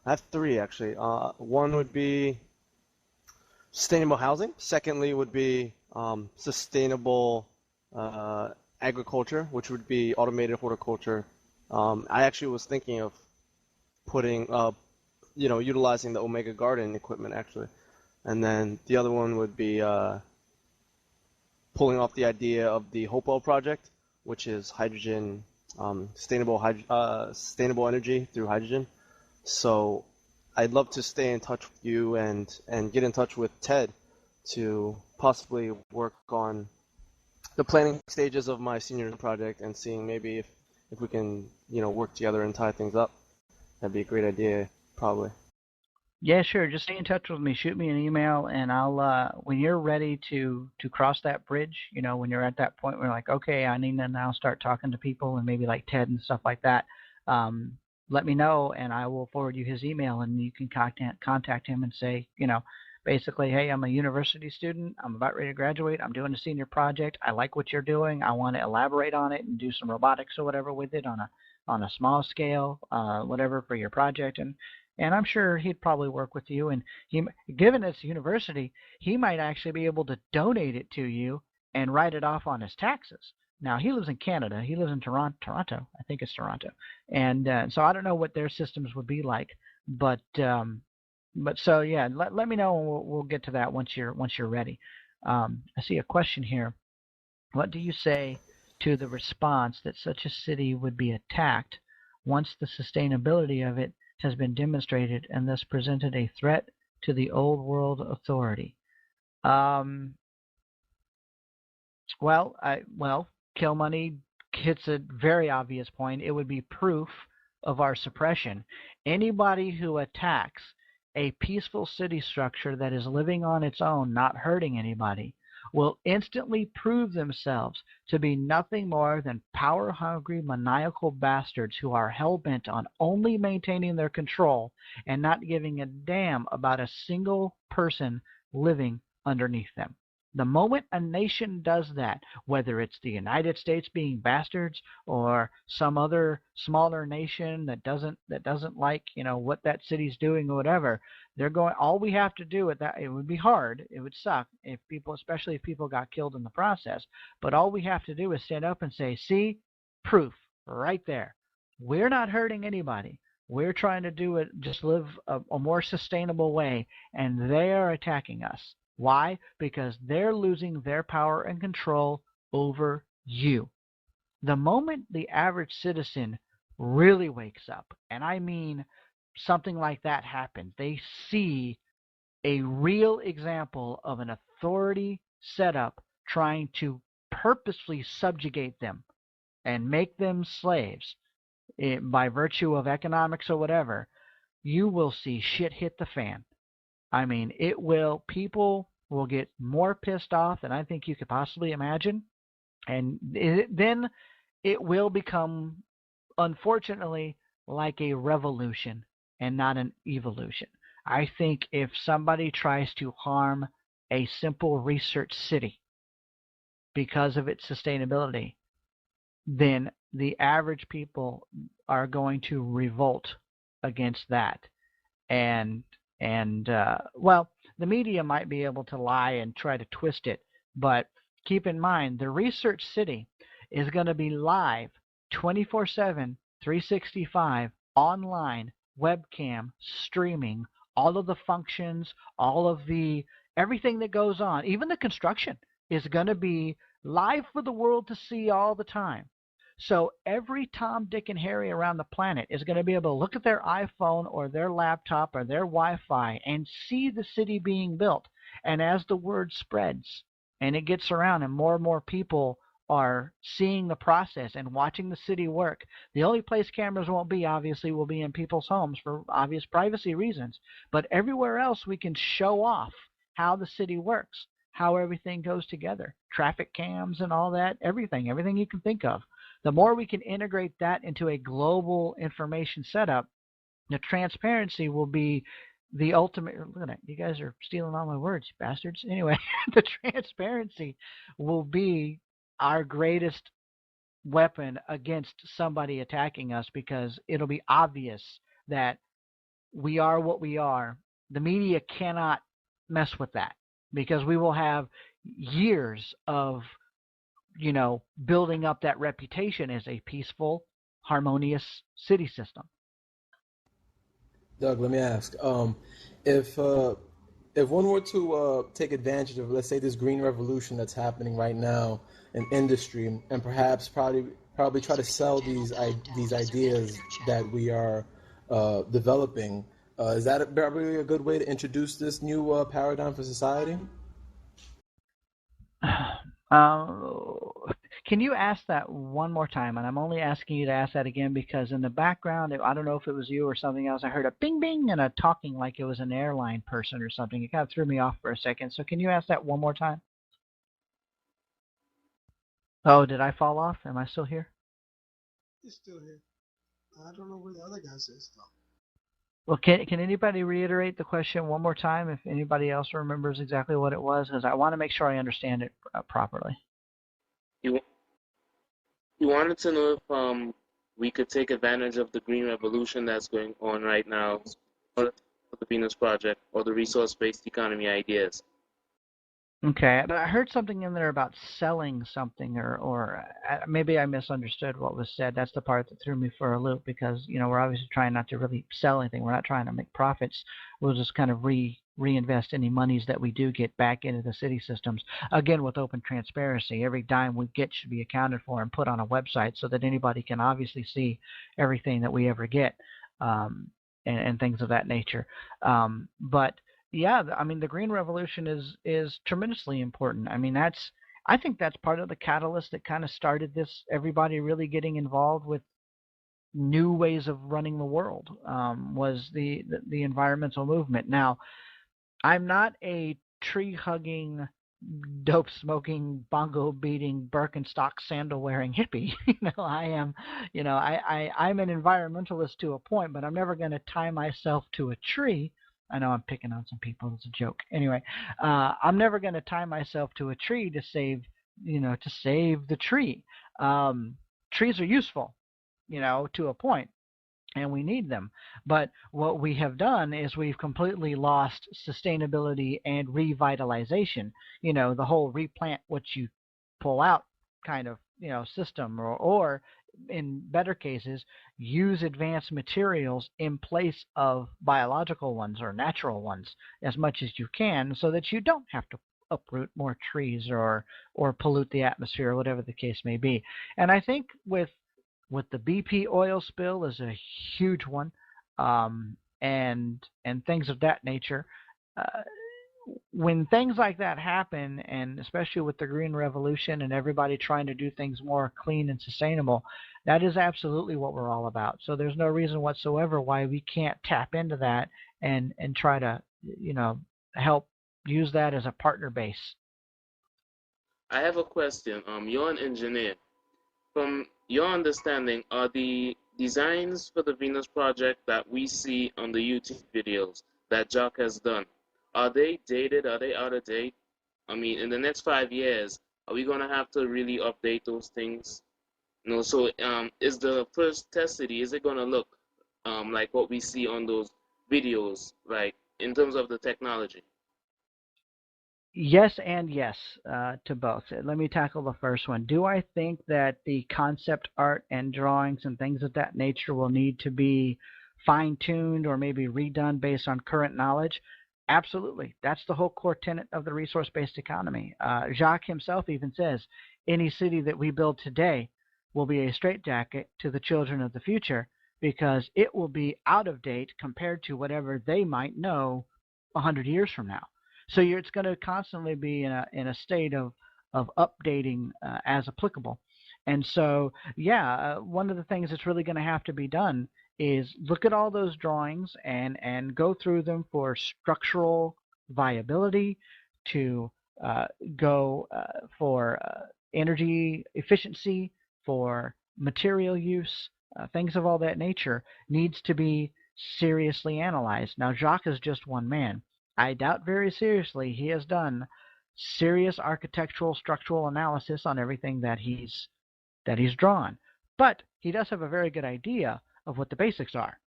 I have three actually. One would be sustainable housing. Secondly would be sustainable uh, agriculture, which would be automated horticulture. I actually was thinking of putting, utilizing the Omega Garden equipment actually. And then the other one would be pulling off the idea of the Hopewell project, which is hydrogen, sustainable energy through hydrogen. So I'd love to stay in touch with you and get in touch with Ted to possibly work on the planning stages of my senior project and seeing maybe if we can, work together and tie things up. That'd be a great idea, probably. Yeah, sure. Just stay in touch with me. Shoot me an email, and I'll when you're ready to cross that bridge, when you're at that point where you're like, okay, I need to now start talking to people and maybe like Ted and stuff like that. Um, Let me know, and I will forward you his email, and you can contact him and say, basically, hey, I'm a university student. I'm about ready to graduate. I'm doing a senior project. I like what you're doing. I want to elaborate on it and do some robotics or whatever with it on a small scale, whatever for your project, and I'm sure he'd probably work with you. And given it's a university, he might actually be able to donate it to you and write it off on his taxes. Now he lives in Canada. He lives in Toronto. I think it's Toronto, and so I don't know what their systems would be like. But so yeah, let me know, and we'll get to that once you're ready. I see a question here. What do you say to the response that such a city would be attacked once the sustainability of it has been demonstrated and thus presented a threat to the old world authority? Um, well, Kill Money hits a very obvious point. It would be proof of our suppression. Anybody who attacks a peaceful city structure that is living on its own, not hurting anybody, will instantly prove themselves to be nothing more than power-hungry, maniacal bastards who are hell-bent on only maintaining their control and not giving a damn about a single person living underneath them. The moment a nation does that, whether it's the United States being bastards or some other smaller nation that doesn't like what that city's doing or whatever, they're going. All we have to do with that, it would be hard, it would suck if people, especially if people got killed in the process. But all we have to do is stand up and say, "See, proof right there. We're not hurting anybody. We're trying to do it, just live a more sustainable way, and they are attacking us." Why? Because they're losing their power and control over you. The moment the average citizen really wakes up, and I mean something like that happens, they see a real example of an authority setup trying to purposefully subjugate them and make them slaves by virtue of economics or whatever, you will see shit hit the fan. I mean, people will get more pissed off than I think you could possibly imagine. And then it will become, unfortunately, like a revolution and not an evolution. I think if somebody tries to harm a simple research city because of its sustainability, then the average people are going to revolt against that. And well, the media might be able to lie and try to twist it, but keep in mind the research city is going to be live 24/7, 365, online, webcam, streaming, all of the functions, all of the everything that goes on, even the construction is going to be live for the world to see all the time. So every Tom, Dick, and Harry around the planet is going to be able to look at their iPhone or their laptop or their Wi-Fi and see the city being built. And as the word spreads and it gets around and more people are seeing the process and watching the city work, the only place cameras won't be, obviously, will be in people's homes for obvious privacy reasons. But everywhere else we can show off how the city works, how everything goes together, traffic cams and all that, everything you can think of. The more we can integrate that into a global information setup, the transparency will be the ultimate. Look at that. You guys are stealing all my words, you bastards. Anyway, the transparency will be our greatest weapon against somebody attacking us because it'll be obvious that we are what we are, the media cannot mess with that because we will have years of, building up that reputation as a peaceful, harmonious city system. Doug, let me ask, if if one were to take advantage of, let's say, this green revolution that's happening right now in industry, and perhaps probably try to sell these ideas that we are developing, is that probably a good way to introduce this new paradigm for society? Uh, can you ask that one more time? And I'm only asking you to ask that again because in the background, I don't know if it was you or something else. I heard a bing bing and a talking like it was an airline person or something. It kind of threw me off for a second. So can you ask that one more time? Oh, did I fall off? Am I still here? He's still here. I don't know where the other guy is though. Well, can anybody reiterate the question one more time if anybody else remembers exactly what it was? Because I want to make sure I understand it properly. You you wanted to know if we could take advantage of the green revolution that's going on right now, or the Venus Project, or the resource-based economy ideas. Okay, but I heard something in there about selling something, or maybe I misunderstood what was said. That's the part that threw me for a loop because we're obviously trying not to really sell anything. We're not trying to make profits. We'll just kind of reinvest any monies that we do get back into the city systems. Again, with open transparency, every dime we get should be accounted for and put on a website so that anybody can obviously see everything that we ever get, and things of that nature. But yeah, I mean the green revolution is tremendously important. I think that's part of the catalyst that kind of started this. Everybody really getting involved with new ways of running the world, was the environmental movement. Now, I'm not a tree hugging, dope smoking, bongo beating, Birkenstock sandal wearing hippie. I am, I'm an environmentalist to a point, but I'm never going to tie myself to a tree. I know I'm picking on some people. It's a joke. Anyway, I'm never going to tie myself to a tree to save, to save the tree. Trees are useful, to a point, and we need them. But what we have done is we've completely lost sustainability and revitalization. The whole replant what you pull out kind of system, or in better cases use advanced materials in place of biological ones or natural ones as much as you can so that you don't have to uproot more trees or pollute the atmosphere or whatever the case may be. And I think with the BP oil spill is a huge one, and things of that nature. Uh, when things like that happen, and especially with the green revolution and everybody trying to do things more clean and sustainable, that is absolutely what we're all about. So there's no reason whatsoever why we can't tap into that and try to help use that as a partner base. I have a question. You're an engineer. From your understanding, are the designs for the Venus Project that we see on the YouTube videos that Jock has done, are they dated? Are they out of date? I mean, in the next 5 years, are we going to have to really update those things? So is the first test city, is it going to look like what we see on those videos, like in terms of the technology? Yes and yes, to both. Let me tackle the first one. Do I think that the concept art and drawings and things of that nature will need to be fine-tuned or maybe redone based on current knowledge? Absolutely. That's the whole core tenet of the resource-based economy. Jacques himself even says, any city that we build today will be a straitjacket to the children of the future because it will be out of date compared to whatever they might know 100 years from now. So it's going to constantly be in a state of updating as applicable. And so, yeah, one of the things that's really going to have to be done is look at all those drawings and go through them for structural viability, to go for energy efficiency, for material use, things of all that nature needs to be seriously analyzed. Now, Jacques is just one man. I doubt very seriously he has done serious architectural structural analysis on everything that he's drawn. But he does have a very good idea of what the basics are.